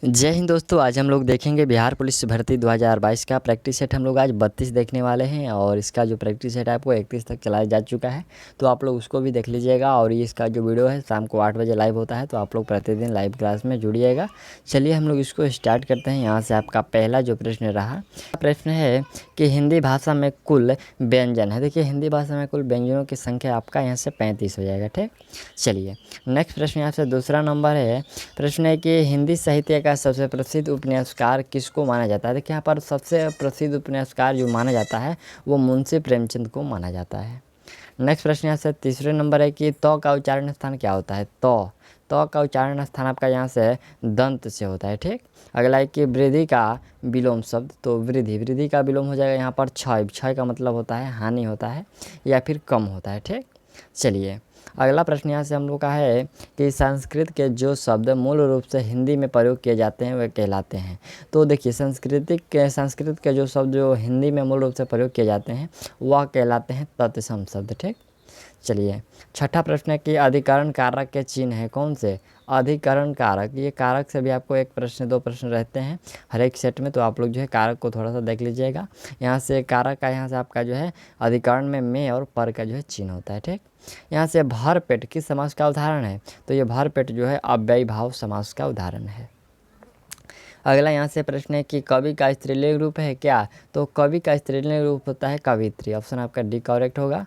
जय हिंद दोस्तों। आज हम लोग देखेंगे बिहार पुलिस भर्ती 2022 का प्रैक्टिस सेट। हम लोग आज 32 देखने वाले हैं और इसका जो प्रैक्टिस सेट है आपको 31 तक चलाया जा चुका है, तो आप लोग उसको भी देख लीजिएगा। और ये इसका जो वीडियो है शाम को 8 बजे लाइव होता है, तो आप लोग प्रतिदिन लाइव क्लास में जुड़िएगा। चलिए हम लोग इसको स्टार्ट करते हैं। यहाँ से आपका पहला जो प्रश्न रहा, प्रश्न है कि हिंदी भाषा में कुल व्यंजन है। देखिए हिंदी भाषा में कुल व्यंजनों की संख्या आपका यहाँ से 35 हो जाएगा। ठीक, चलिए नेक्स्ट प्रश्न यहाँ से दूसरा नंबर है। प्रश्न है कि हिंदी साहित्य का सबसे प्रसिद्ध उपन्यासकार किसको माना जाता है। देखिए यहाँ पर सबसे प्रसिद्ध उपन्यासकार जो माना जाता है वो मुंशी प्रेमचंद को माना जाता है। नेक्स्ट प्रश्न यहाँ से तीसरे नंबर है कि तो का उच्चारण स्थान क्या होता है। तो का उच्चारण स्थान आपका यहाँ से दंत से होता है। ठीक, अगला है कि वृद्धि का विलोम शब्द, तो वृद्धि का विलोम हो जाएगा यहाँ पर क्षय का मतलब होता है हानि होता है या फिर कम होता है। ठीक, चलिए अगला प्रश्न यहाँ से हम लोग का है कि संस्कृत के जो शब्द मूल रूप से हिंदी में प्रयोग किए जाते हैं वे कहलाते हैं। तो देखिए संस्कृत के जो शब्द जो हिंदी में मूल रूप से प्रयोग किए जाते हैं वह कहलाते हैं तत्सम शब्द। ठीक, चलिए छठा प्रश्न है कि अधिकरण कारक के चिन्ह है कौन से। अधिकरण कारक, ये कारक से भी आपको एक प्रश्न दो प्रश्न रहते हैं हर एक सेट में, तो आप लोग जो है कारक को थोड़ा सा देख लीजिएगा। यहाँ से कारक का यहाँ से आपका जो है अधिकरण में और पर का जो है चिन्ह होता है। ठीक, यहाँ से भर पेट किस समास का उदाहरण है, तो ये भर पेट जो है अव्ययी भाव समास का उदाहरण है। अगला यहाँ से प्रश्न है कि कवि का स्त्रीलिंग रूप है क्या, तो कवि का स्त्रीलिंग रूप होता है कवित्री। ऑप्शन आपका डी करेक्ट होगा।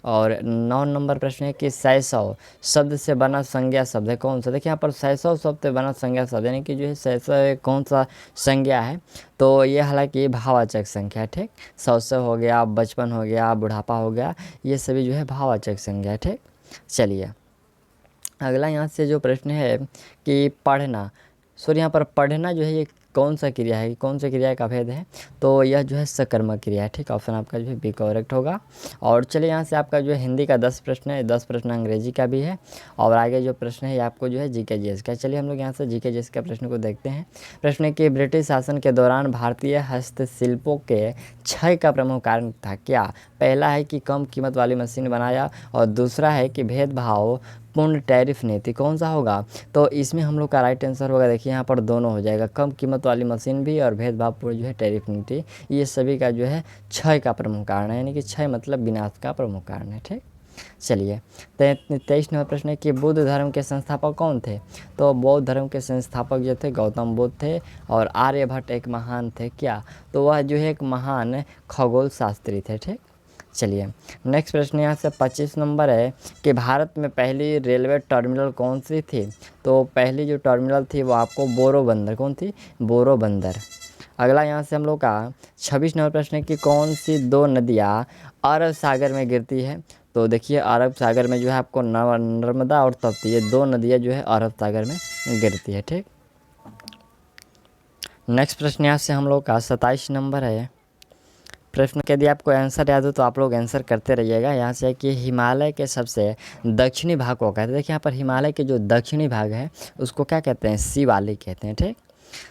और 9 नंबर प्रश्न है कि शैशव शब्द से बना संज्ञा शब्द है कौन सा। देखिए यहाँ पर शैशव शब्द से बना संज्ञा शब्द यानी कि जो है शैशव कौन सा संज्ञा है, तो ये हालांकि भाववाचक संख्या है। ठीक, शौशव हो गया, बचपन हो गया, बुढ़ापा हो गया, ये सभी जो है भाववाचक संज्ञा है। ठीक, चलिए अगला यहाँ से जो प्रश्न है कि पढ़ना, सॉरी यहाँ पर पढ़ना जो है ये कौन सा क्रिया है, कौन सा क्रिया का भेद है, तो यह जो है सकर्मक क्रिया है। ठीक, ऑप्शन आपका जो है बी करेक्ट होगा। और चलिए यहाँ से आपका जो है हिंदी का 10 प्रश्न है, 10 प्रश्न अंग्रेजी का भी है और आगे जो प्रश्न है ये आपको जो है जीके जीएस का। चलिए हम लोग यहाँ से जीके जीएस का प्रश्न को देखते हैं। प्रश्न है कि ब्रिटिश शासन के दौरान भारतीय हस्तशिल्पों के क्षय का प्रमुख कारण था क्या। पहला है कि कम कीमत वाली मशीन बनाया और दूसरा है कि भेदभाव पूर्ण टैरिफ नीति। कौन सा होगा, तो इसमें हम लोग का राइट आंसर होगा, देखिए यहाँ पर दोनों हो जाएगा, कम कीमत वाली मशीन भी और भेदभावपूर्ण जो है टैरिफ नीति, ये सभी का जो है क्षय का प्रमुख कारण है, यानी कि क्षय मतलब विनाश का प्रमुख कारण है। ठीक, चलिए 23 नंबर प्रश्न है कि बुद्ध धर्म के संस्थापक कौन थे, तो बौद्ध धर्म के संस्थापक जो थे गौतम बुद्ध थे और आर्यभट्ट एक महान थे क्या, तो वह जो है एक महान खगोल शास्त्री थे। ठीक, चलिए नेक्स्ट प्रश्न यहाँ से 25 नंबर है कि भारत में पहली रेलवे टर्मिनल कौन सी थी, तो पहली जो टर्मिनल थी वो आपको बोरोबंदर, कौन थी, बोरोबंदर। अगला यहाँ से हम लोग का 26 नंबर प्रश्न है कि कौन सी दो नदियाँ अरब सागर में गिरती है, तो देखिए अरब सागर में जो है आपको नर्मदा और तप्ती, ये दो नदियाँ जो है अरब सागर में गिरती है। ठीक, नेक्स्ट प्रश्न यहाँ से हम लोग का 27 नंबर है। प्रश्न के यदि आपको आंसर याद हो तो आप लोग आंसर करते रहिएगा। यहाँ से कि हिमालय के सबसे दक्षिणी भाग को कहते हैं। देखिए यहाँ पर हिमालय के जो दक्षिणी भाग है उसको क्या कहते हैं, शिवालिक कहते हैं। ठीक,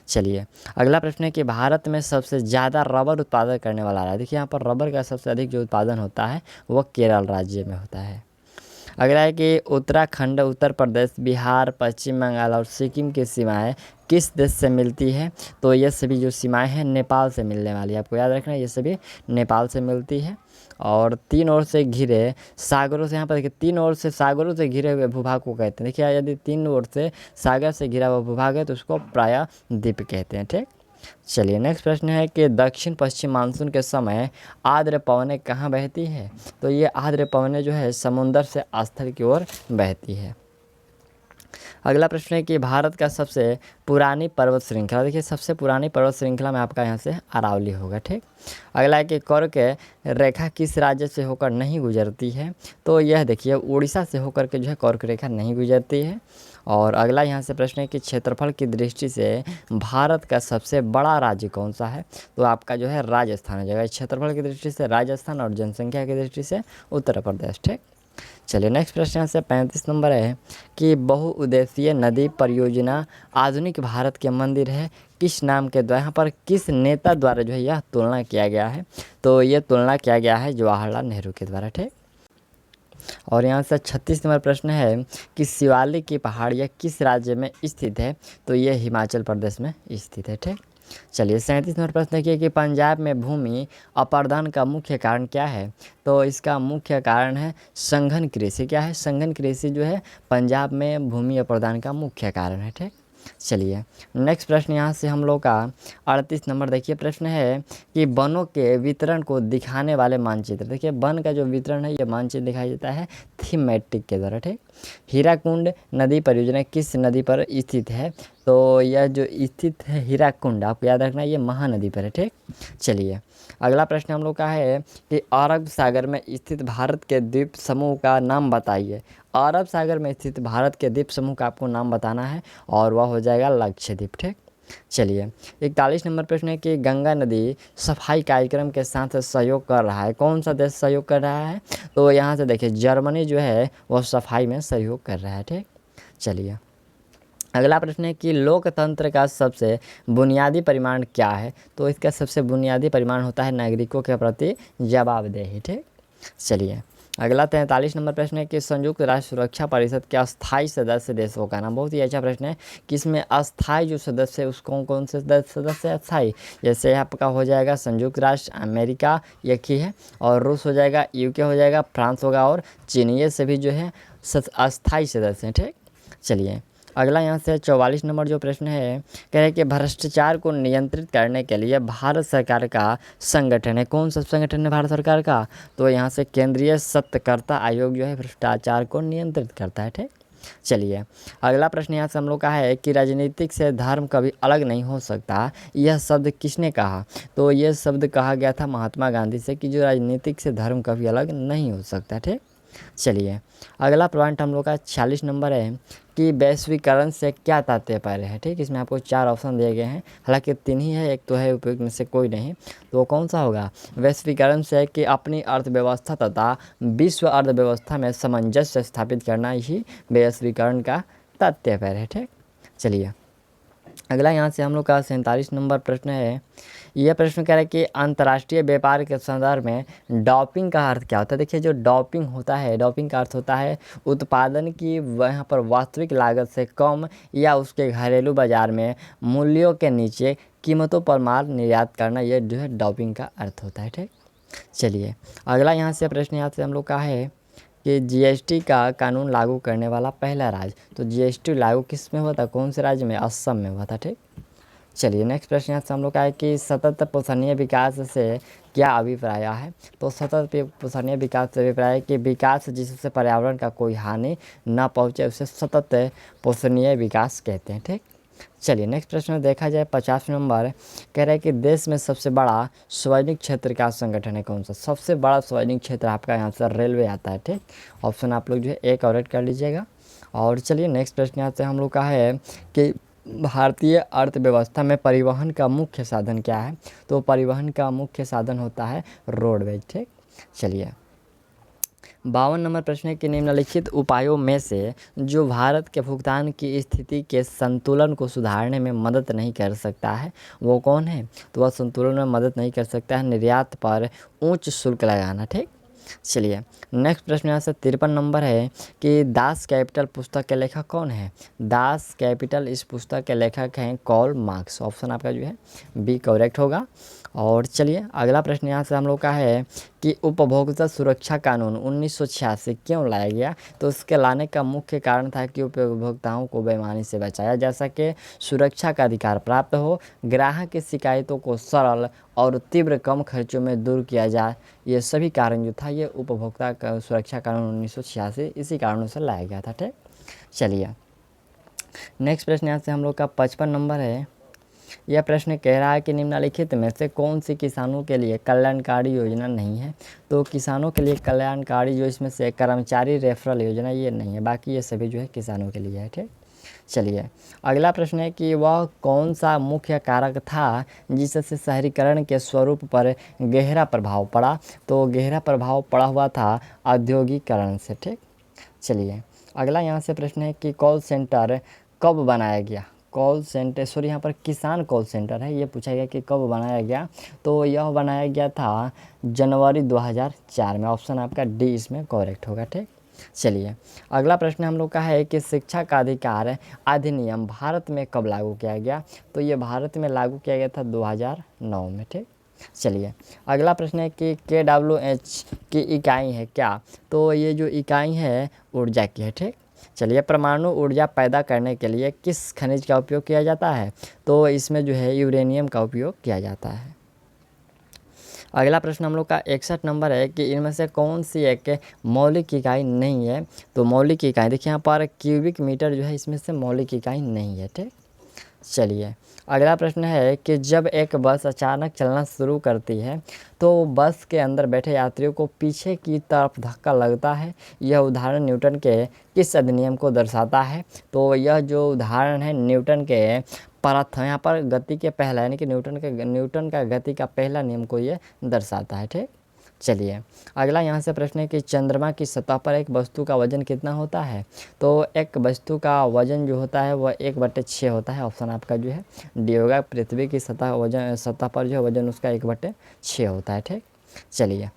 चलिए अगला प्रश्न है कि भारत में सबसे ज़्यादा रबर उत्पादन करने वाला राज्य। देखिए यहाँ पर रबर का सबसे अधिक जो उत्पादन होता है वह केरल राज्य में होता है। अगला है कि उत्तराखंड, उत्तर प्रदेश, बिहार, पश्चिम बंगाल और सिक्किम की सीमाएं किस देश से मिलती है, तो ये सभी जो सीमाएं हैं नेपाल से मिलने वाली है। आपको याद रखना ये सभी नेपाल से मिलती है। और तीन ओर से घिरे सागरों से, यहाँ पर देखिए तीन ओर से सागरों से घिरे हुए भूभाग को कहते हैं। देखिए यदि तीन ओर से सागर से घिरा हुआ भूभाग है तो उसको प्रायः द्वीप कहते हैं। ठीक, चलिए नेक्स्ट प्रश्न है कि दक्षिण पश्चिम मानसून के समय आर्द्र पवनें कहाँ बहती है, तो ये आर्द्र पवनें जो है समुंदर से स्थल की ओर बहती है। अगला प्रश्न है कि भारत का सबसे पुरानी पर्वत श्रृंखला। देखिए सबसे पुरानी पर्वत श्रृंखला में आपका यहाँ से अरावली होगा। ठीक, अगला है कि कर्क रेखा किस राज्य से होकर नहीं गुजरती है, तो यह देखिए उड़ीसा से होकर के जो है कर्क रेखा नहीं गुजरती है। और अगला यहाँ से प्रश्न है कि क्षेत्रफल की दृष्टि से भारत का सबसे बड़ा राज्य कौन सा है, तो आपका जो है राजस्थान हो जाएगा। क्षेत्रफल की दृष्टि से राजस्थान और जनसंख्या की दृष्टि से उत्तर प्रदेश। ठीक, चलिए नेक्स्ट प्रश्न से 35 नंबर है कि बहुउद्देशीय नदी परियोजना आधुनिक भारत के मंदिर है किस नाम के द्वारा, यहाँ पर किस नेता द्वारा जो है यह तुलना किया गया है, तो ये तुलना किया गया है जवाहरलाल नेहरू के द्वारा। ठीक, और यहाँ से 36 नंबर प्रश्न है कि शिवालिक की पहाड़ियाँ किस राज्य में स्थित है, तो ये हिमाचल प्रदेश में स्थित है। ठीक, चलिए 37 नंबर प्रश्न देखिए कि पंजाब में भूमि अपरदन का मुख्य कारण क्या है, तो इसका मुख्य कारण है संघन कृषि। क्या है? संघन कृषि जो है पंजाब में भूमि अपरदन का मुख्य कारण है। ठीक, चलिए नेक्स्ट प्रश्न यहाँ से हम लोग का 38 नंबर देखिए प्रश्न है कि वनों के वितरण को दिखाने वाले मानचित्र। देखिए वन का जो वितरण है ये मानचित्र दिखाई देता है थीमेटिक के द्वारा। ठीक, हीराकुंड नदी परियोजना किस नदी पर स्थित है, तो यह जो स्थित है हीराकुंड, आपको याद रखना ये महानदी पर है। ठीक, चलिए अगला प्रश्न हम लोग का है कि अरब सागर में स्थित भारत के द्वीप समूह का नाम बताइए। अरब सागर में स्थित भारत के द्वीप समूह का आपको नाम बताना है और वह हो जाएगा लक्षद्वीप। ठीक, चलिए 41 नंबर प्रश्न है कि गंगा नदी सफाई कार्यक्रम के साथ सहयोग कर रहा है। कौन सा देश सहयोग कर रहा है, तो यहाँ से देखिए जर्मनी जो है वह सफाई में सहयोग कर रहा है। ठीक, चलिए अगला प्रश्न है कि लोकतंत्र का सबसे बुनियादी परिमाण क्या है, तो इसका सबसे बुनियादी परिमाण होता है नागरिकों के प्रति जवाबदेही। ठीक, चलिए अगला 43 नंबर प्रश्न है कि संयुक्त राष्ट्र सुरक्षा परिषद के अस्थायी सदस्य देशों का नाम। बहुत ही अच्छा प्रश्न है कि इसमें अस्थायी जो सदस्य है उसको कौन से सदस्य अस्थायी, जैसे आपका हो जाएगा संयुक्त राष्ट्र, अमेरिका एक ही है, और रूस हो जाएगा, यूके हो जाएगा, फ्रांस होगा और चीन, ये सभी जो है अस्थायी सदस्य हैं। ठीक, चलिए अगला यहाँ से 44 नंबर जो प्रश्न है कह रहे हैं कि भ्रष्टाचार को नियंत्रित करने के लिए भारत सरकार का संगठन है। कौन सा संगठन है भारत सरकार का, तो यहाँ से केंद्रीय सत्यकर्ता आयोग जो है भ्रष्टाचार को नियंत्रित करता है। ठीक, चलिए अगला प्रश्न यहाँ से हम लोग का है कि राजनीतिक से धर्म कभी अलग नहीं हो सकता, यह शब्द किसने कहा, तो यह शब्द कहा गया था महात्मा गांधी से कि जो राजनीतिक से धर्म कभी अलग नहीं हो सकता। ठीक, चलिए अगला पॉइंट हम लोग का 46 नंबर है कि वैश्वीकरण से क्या तात्पर्य है। ठीक, इसमें आपको 4 ऑप्शन दिए गए हैं, हालांकि 3 ही है, एक तो है उपयुक्त में से कोई नहीं, तो वो कौन सा होगा। वैश्वीकरण से कि अपनी अर्थव्यवस्था तथा विश्व अर्थव्यवस्था में सामंजस्य स्थापित करना ही वैश्वीकरण का तात्पर्य है। ठीक, चलिए अगला यहाँ से हम लोग का 47 नंबर प्रश्न है। यह प्रश्न कह रहा है कि अंतर्राष्ट्रीय व्यापार के संदर्भ में डॉपिंग का अर्थ क्या होता है। देखिए जो डॉपिंग होता है, डॉपिंग का अर्थ होता है उत्पादन की वहाँ पर वास्तविक लागत से कम या उसके घरेलू बाजार में मूल्यों के नीचे कीमतों पर माल निर्यात करना, यह जो है डॉपिंग का अर्थ होता है। ठीक, चलिए अगला यहाँ से प्रश्न यहाँ से हम लोग का है कि जीएसटी का कानून लागू करने वाला पहला राज्य, तो जीएसटी लागू किस में हुआ था, कौन से राज्य में, असम में हुआ था। ठीक, चलिए नेक्स्ट प्रश्न यहाँ से हम लोग का है कि सतत पोषणीय विकास से क्या अभिप्राय है, तो सतत पोषणीय विकास से अभिप्राय है कि विकास जिससे पर्यावरण का कोई हानि न पहुँचे उसे सतत पोषणीय विकास कहते हैं। ठीक, चलिए नेक्स्ट प्रश्न देखा जाए 50 नंबर कह रहा है कि देश में सबसे बड़ा सार्वजनिक क्षेत्र का संगठन है। कौन सा सबसे बड़ा सार्वजनिक क्षेत्र, आपका यहाँ से रेलवे आता है। ठीक, ऑप्शन आप लोग जो है एक और कर लीजिएगा। और चलिए नेक्स्ट प्रश्न यहाँ से हम लोग का है कि भारतीय अर्थव्यवस्था में परिवहन का मुख्य साधन क्या है, तो परिवहन का मुख्य साधन होता है रोडवेज। ठीक, चलिए 52 नंबर प्रश्न है कि निम्नलिखित उपायों में से जो भारत के भुगतान की स्थिति के संतुलन को सुधारने में मदद नहीं कर सकता है वो कौन है, तो वह संतुलन में मदद नहीं कर सकता है निर्यात पर उच्च शुल्क लगाना। ठीक, चलिए नेक्स्ट प्रश्न यहाँ से 53 नंबर है कि दास कैपिटल पुस्तक के लेखक कौन है। दास कैपिटल इस पुस्तक के लेखक हैं कार्ल मार्क्स, ऑप्शन आपका जो है बी करेक्ट होगा। और चलिए अगला प्रश्न यहाँ से हम लोग का है कि उपभोक्ता सुरक्षा कानून 1986 क्यों लाया गया, तो इसके लाने का मुख्य कारण था कि उपभोक्ताओं को बेईमानी से बचाया जा सके, सुरक्षा का अधिकार प्राप्त हो, ग्राहक की शिकायतों को सरल और तीव्र कम खर्चों में दूर किया जाए। ये सभी कारण जो था ये उपभोक्ता का सुरक्षा कानून 1986 इसी कारणों से लाया गया था। ठीक, चलिए नेक्स्ट प्रश्न यहाँ से हम लोग का 55 नंबर है। यह प्रश्न कह रहा है कि निम्नलिखित में से कौन सी किसानों के लिए कल्याणकारी योजना नहीं है, तो किसानों के लिए कल्याणकारी जो इसमें से कर्मचारी रेफरल योजना ये नहीं है, बाकी ये सभी जो है किसानों के लिए है। ठीक, चलिए अगला प्रश्न है कि वह कौन सा मुख्य कारक था जिससे शहरीकरण के स्वरूप पर गहरा प्रभाव पड़ा, तो गहरा प्रभाव पड़ा हुआ था औद्योगिकरण से। ठीक, चलिए अगला यहाँ से प्रश्न है कि कॉल सेंटर कब बनाया गया। कॉल सेंटर सॉरी यहाँ पर किसान कॉल सेंटर है, ये पूछा गया कि कब बनाया गया, तो यह बनाया गया था जनवरी 2004 में, ऑप्शन आपका डी इसमें करेक्ट होगा। ठीक, चलिए अगला प्रश्न हम लोग का है कि शिक्षा का अधिकार अधिनियम भारत में कब लागू किया गया? तो ये भारत में लागू किया गया था 2009 में। ठीक, चलिए अगला प्रश्न है कि KWH की इकाई है क्या? तो ये जो इकाई है ऊर्जा की है। ठीक, चलिए परमाणु ऊर्जा पैदा करने के लिए किस खनिज का उपयोग किया जाता है? तो इसमें जो है यूरेनियम का उपयोग किया जाता है। अगला प्रश्न हम लोग का 61 नंबर है कि इनमें से कौन सी एक मौलिक इकाई नहीं है? तो मौलिक इकाई देखिए यहाँ पर क्यूबिक मीटर जो है इसमें से मौलिक इकाई नहीं है। ठीक, चलिए अगला प्रश्न है कि जब एक बस अचानक चलना शुरू करती है तो बस के अंदर बैठे यात्रियों को पीछे की तरफ धक्का लगता है। यह उदाहरण न्यूटन के किस अधिनियम को दर्शाता है? तो यह जो उदाहरण है न्यूटन के प्रथम, यहाँ पर गति के पहला यानी कि न्यूटन का गति का पहला नियम को ये दर्शाता है। ठीक, चलिए अगला यहाँ से प्रश्न है कि चंद्रमा की सतह पर एक वस्तु का वजन कितना होता है? तो एक वस्तु का वजन जो होता है वह 1/6 होता है। ऑप्शन आपका जो है डी होगा। पृथ्वी की सतह पर जो है वजन उसका 1/6 होता है। ठीक, चलिए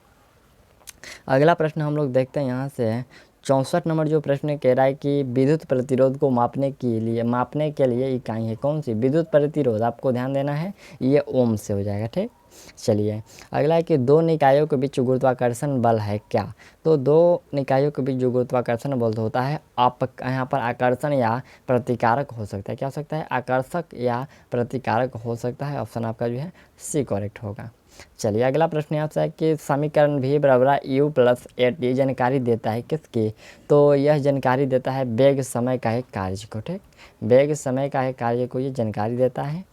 अगला प्रश्न हम लोग देखते हैं यहाँ से 64 नंबर जो प्रश्न कह रहा है कि विद्युत प्रतिरोध को मापने के लिए इकाई है कौन सी? विद्युत प्रतिरोध आपको ध्यान देना है, ये ओम से हो जाएगा। ठीक, चलिए अगला है कि दो निकायों के बीच गुरुत्वाकर्षण बल है क्या? तो दो निकायों के बीच जो गुरुत्वाकर्षण बल होता है आप यहाँ पर आकर्षण या प्रतिकारक हो सकता है। क्या हो सकता है? आकर्षक या प्रतिकारक हो सकता है। ऑप्शन आपका जो है सी करेक्ट होगा। चलिए अगला प्रश्न आपसे है कि समीकरण V बराबर U+AT जानकारी देता है किसकी? तो यह जानकारी देता है वेग समय का एक कार्य को। ठीक, वेग समय का एक कार्य को ये जानकारी देता है।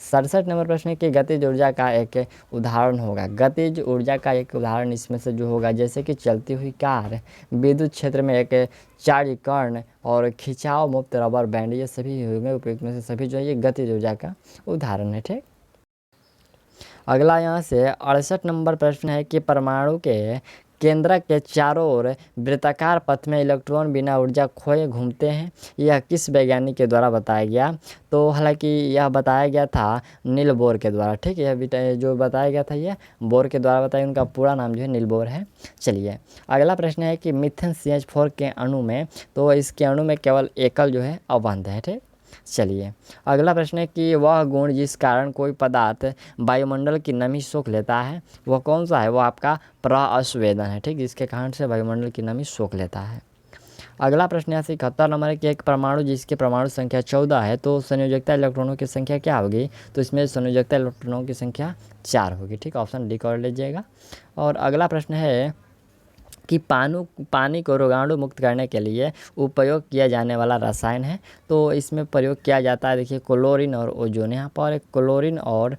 67 नंबर प्रश्न है कि गतिज ऊर्जा का एक उदाहरण होगा। गतिज ऊर्जा का एक उदाहरण इसमें से जो होगा जैसे कि चलती हुई कार, विद्युत क्षेत्र में एक चार्ज कण और खिंचाव मुक्त रबर बैंड, ये सभी होंगे उपयुक्त में से सभी जो है ये गतिज ऊर्जा का उदाहरण है। ठीक, अगला यहाँ से 68 नंबर प्रश्न है कि परमाणु के केंद्रक के चारों ओर वृत्ताकार पथ में इलेक्ट्रॉन बिना ऊर्जा खोए घूमते हैं। यह किस वैज्ञानिक के द्वारा बताया गया? तो हालांकि यह बताया गया था नील बोर के द्वारा। ठीक, यह जो बताया गया था ये बोर के द्वारा बताया, उनका पूरा नाम जो है नील बोर है। चलिए अगला प्रश्न है कि मिथेन CH4 के अणु में, तो इसके अणु में केवल एकल जो है अवबंध है। ठीक, चलिए अगला प्रश्न है कि वह गुण जिस कारण कोई पदार्थ वायुमंडल की नमी सोख लेता है वह कौन सा है? वो आपका प्रअस्वेदन है। ठीक, जिसके कारण से वायुमंडल की नमी सोख लेता है। अगला प्रश्न है 71 नंबर है कि एक परमाणु जिसकी परमाणु संख्या 14 है तो संयोजकता इलेक्ट्रॉनों की संख्या क्या होगी? तो इसमें संयोजकता इलेक्ट्रॉनों की संख्या 4 होगी। ठीक, ऑप्शन डी कर लीजिएगा। और अगला प्रश्न है कि पानी को रोगाणु मुक्त करने के लिए उपयोग किया जाने वाला रसायन है। तो इसमें प्रयोग किया जाता है देखिए क्लोरीन और ओजोन। यहाँ पर क्लोरीन और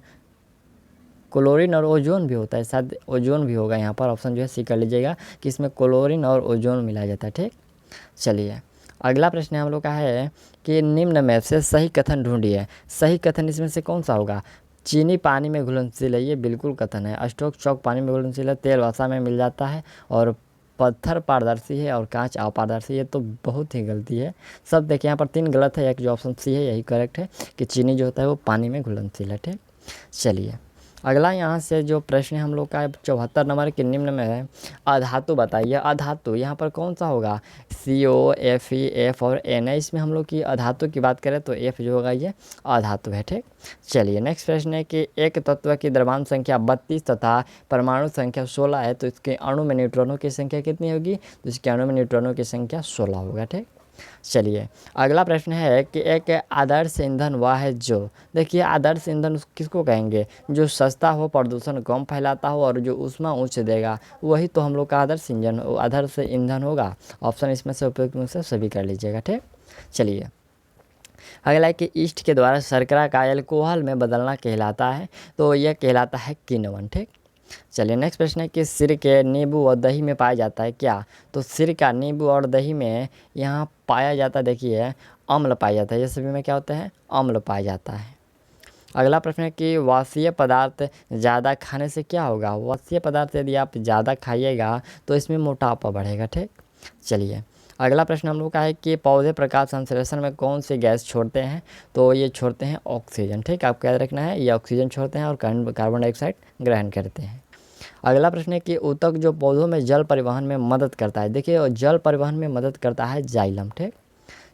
ओजोन भी होता है, शायद ओजोन भी होगा यहाँ पर। ऑप्शन जो है सी कर लीजिएगा कि इसमें क्लोरीन और ओजोन मिलाया जाता है। ठीक, चलिए अगला प्रश्न हम लोग का है कि निम्न में से सही कथन ढूंढिए। सही कथन इसमें से कौन सा होगा? चीनी पानी में घुलनशील है, ये बिल्कुल कथन है। अशोक चौक पानी में घुलनशील है, तेल वसा में मिल जाता है, और पत्थर पारदर्शी है और कांच अपारदर्शी है। तो बहुत ही गलती है सब। देखिए यहाँ पर 3 गलत है, एक जो ऑप्शन सी है यही करेक्ट है कि चीनी जो होता है वो पानी में घुलनशील है। ठीक, चलिए अगला यहाँ से जो प्रश्न हम लोग का 74 नंबर के निम्न में है अधातु बताइए। अधातु यहाँ पर कौन सा होगा? CO, Fe, F और N है। इसमें हम लोग की अधातु की बात करें तो F जो होगा ये अधातु है। ठीक, चलिए नेक्स्ट प्रश्न है कि एक तत्व की द्रव्यमान संख्या 32 तथा परमाणु संख्या 16 है तो इसके अणु में न्यूट्रॉनों की संख्या कितनी होगी? तो इसके अणु में न्यूट्रॉनों की संख्या 16 होगा। ठीक, चलिए अगला प्रश्न है कि एक आदर्श ईंधन वह है जो, देखिए आदर्श ईंधन किसको कहेंगे? जो सस्ता हो, प्रदूषण कम फैलाता हो और जो ऊष्मा उच्च देगा, वही तो हम लोग का आदर्श ईंधन होगा। ऑप्शन इसमें से उपयुक्त में से सभी कर लीजिएगा। ठीक, चलिए अगला है कि ईस्ट के द्वारा शर्करा का अल्कोहल में बदलना कहलाता है तो यह कहलाता है किण्वन। ठीक, चलिए नेक्स्ट प्रश्न है कि सिरके, नींबू और दही में पाया जाता है क्या? तो सिरका, नींबू और दही में यहाँ पाया जाता है देखिए अम्ल पाया जाता है। ये सभी में क्या होता है? अम्ल पाया जाता है। अगला प्रश्न है कि वाष्य पदार्थ ज़्यादा खाने से क्या होगा? वाष्य पदार्थ यदि आप ज़्यादा खाइएगा तो इसमें मोटापा बढ़ेगा। ठीक, चलिए अगला प्रश्न हम लोग का है कि पौधे प्रकाश संश्लेषण में कौन सी गैस छोड़ते हैं? तो ये छोड़ते हैं ऑक्सीजन। ठीक, आपको याद रखना है ये ऑक्सीजन छोड़ते हैं और कार्बन डाइऑक्साइड ग्रहण करते हैं। अगला प्रश्न है कि ऊतक जो पौधों में जल परिवहन में मदद करता है। देखिए जल परिवहन में मदद करता है जाइलम। ठीक,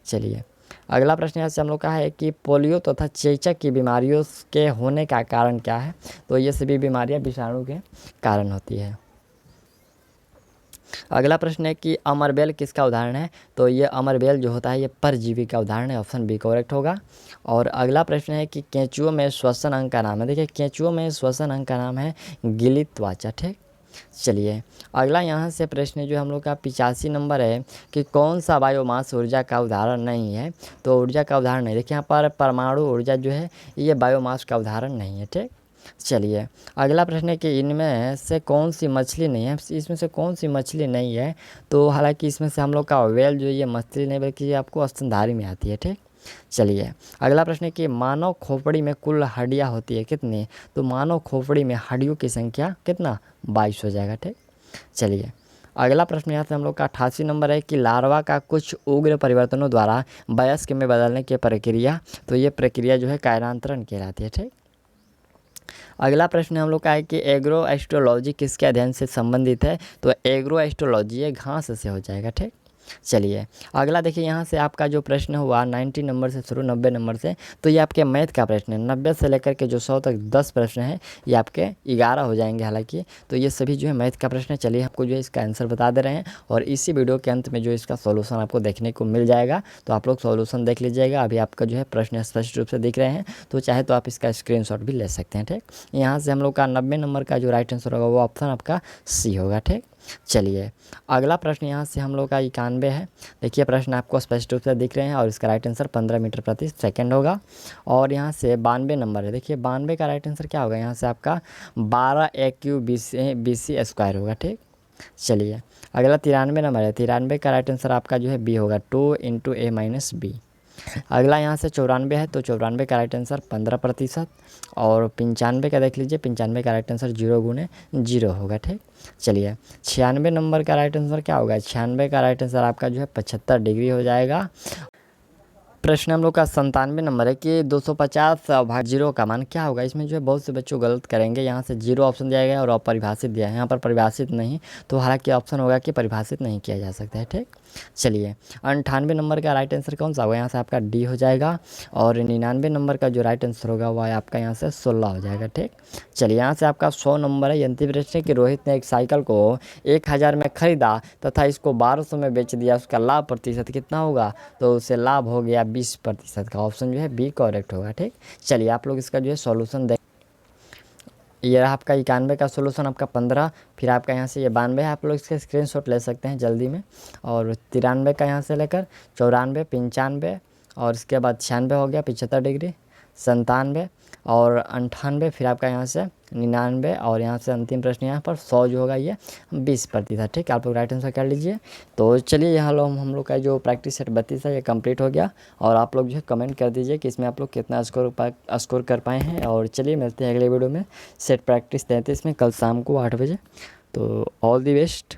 चलिए अगला प्रश्न यहाँ से हम लोग का है कि पोलियो तथा चेचक की बीमारियों के होने का कारण क्या है। तो ये सभी बीमारियाँ विषाणु के कारण होती है। अगला प्रश्न है कि अमरबेल किसका उदाहरण है। तो ये अमरबेल जो होता है ये परजीवी का उदाहरण है। ऑप्शन बी करेक्ट होगा। और अगला प्रश्न है कि केंचुओं में श्वसन अंग का नाम है। देखिए केंचुओं में श्वसन अंग का नाम है गिलित्वाचा। ठीक, चलिए अगला यहाँ से प्रश्न जो हम लोग का 85 नंबर है कि कौन सा बायोमास ऊर्जा का उदाहरण नहीं है। तो ऊर्जा का उदाहरण नहीं, देखिए यहाँ पर परमाणु ऊर्जा जो है ये बायोमास का उदाहरण नहीं है। ठीक, चलिए अगला प्रश्न है कि इनमें से कौन सी मछली नहीं है। इसमें से कौन सी मछली नहीं है। तो हालांकि इसमें से हम लोग का व्हेल जो ये मछली नहीं बल्कि ये आपको स्तनधारी में आती है। ठीक, चलिए अगला प्रश्न है कि मानव खोपड़ी में कुल हड्डियाँ होती है कितनी। तो मानव खोपड़ी में हड्डियों की संख्या कितना 22 हो जाएगा। ठीक, चलिए अगला प्रश्न यहाँ से हम लोग का 88 नंबर है कि लार्वा का कुछ उग्र परिवर्तनों द्वारा वयस्क में बदलने की प्रक्रिया। तो ये प्रक्रिया जो है कायनांतरण कहलाती है। ठीक, अगला प्रश्न हम लोग का है कि एग्रो एस्ट्रोलॉजी किसके अध्ययन से संबंधित है। तो एग्रो एस्ट्रोलॉजी ये घास से हो जाएगा। ठीक, चलिए अगला देखिए यहाँ से आपका जो प्रश्न हुआ 90 नंबर से शुरू 90 नंबर से। तो ये आपके मैथ का प्रश्न है। 90 से लेकर के जो 100 तक 10 प्रश्न है ये आपके 11 हो जाएंगे हालांकि। तो ये सभी जो है मैथ का प्रश्न है। चलिए आपको जो है इसका आंसर बता दे रहे हैं और इसी वीडियो के अंत में जो इसका सॉल्यूशन आपको देखने को मिल जाएगा। तो आप लोग सॉल्यूशन देख लीजिएगा। अभी आपका जो है प्रश्न स्पष्ट रूप से दिख रहे हैं। तो चाहे तो आप इसका स्क्रीनशॉट भी ले सकते हैं। ठीक, यहाँ से हम लोग का 90 नंबर का जो राइट आंसर होगा वो ऑप्शन आपका सी होगा। ठीक, चलिए अगला प्रश्न यहाँ से हम लोग का 91 है। देखिए प्रश्न आपको स्पष्ट रूप से दिख रहे हैं और इसका राइट आंसर 15 मीटर प्रति सेकंड होगा। और यहाँ से 92 नंबर है। देखिए 92 का राइट आंसर क्या होगा। यहाँ से आपका 12 AQ BC स्क्वायर होगा। ठीक, चलिए अगला 93 नंबर है। 93 का राइट आंसर आपका जो है बी होगा 2 × A - B। अगला यहाँ से 94 है। तो 94 का राइट आंसर 15%। और 95 का देख लीजिए 95 का राइट आंसर 0 × 0 होगा। ठीक, चलिए 96 नंबर का राइट आंसर क्या होगा। 96 का राइट आंसर आपका जो है 75 डिग्री हो जाएगा। प्रश्न हम लोग का 97 नंबर है कि 250 भाग 0 का मान क्या होगा। इसमें जो है बहुत से बच्चों गलत करेंगे। यहाँ से 0 ऑप्शन दिया गया है और अपरिभाषित दिया है। यहाँ पर परिभाषित नहीं, तो हालांकि ऑप्शन होगा कि परिभाषित नहीं किया जा सकता है। ठीक, चलिए 98 नंबर का राइट आंसर कौन सा होगा। यहाँ से आपका डी हो जाएगा। और 99 नंबर का जो राइट आंसर होगा वह आपका यहाँ से 16 हो जाएगा। ठीक, चलिए यहाँ से आपका 100 नंबर है। अंतिम प्रश्न है कि रोहित ने एक साइकिल को 1000 में खरीदा तथा इसको 1200 में बेच दिया, उसका लाभ प्रतिशत कितना होगा। तो उसे लाभ हो गया 20% का। ऑप्शन जो है बी करेक्ट होगा। ठीक, चलिए आप लोग इसका जो है सॉल्यूशन देख। ये रहा आपका 91 का सोल्यूशन आपका 15। फिर आपका यहाँ से ये 92 है। आप लोग इसके स्क्रीनशॉट ले सकते हैं जल्दी में। और 93 का यहाँ से लेकर 94 95 और इसके बाद 96 हो गया 75 डिग्री 97 और 98। फिर आपका यहाँ से 99 और यहाँ से अंतिम प्रश्न यहाँ पर 100 जो होगा ये 20%। ठीक, आप लोग राइट आंसर कर लीजिए। तो चलिए यहाँ हम लोग का जो प्रैक्टिस सेट 32 है ये कंप्लीट हो गया। और आप लोग जो है कमेंट कर दीजिए कि इसमें आप लोग कितना स्कोर कर पाए हैं। और चलिए मिलते हैं अगले वीडियो में सेट प्रैक्टिस 33 में कल शाम को 8 बजे। तो ऑल दी बेस्ट।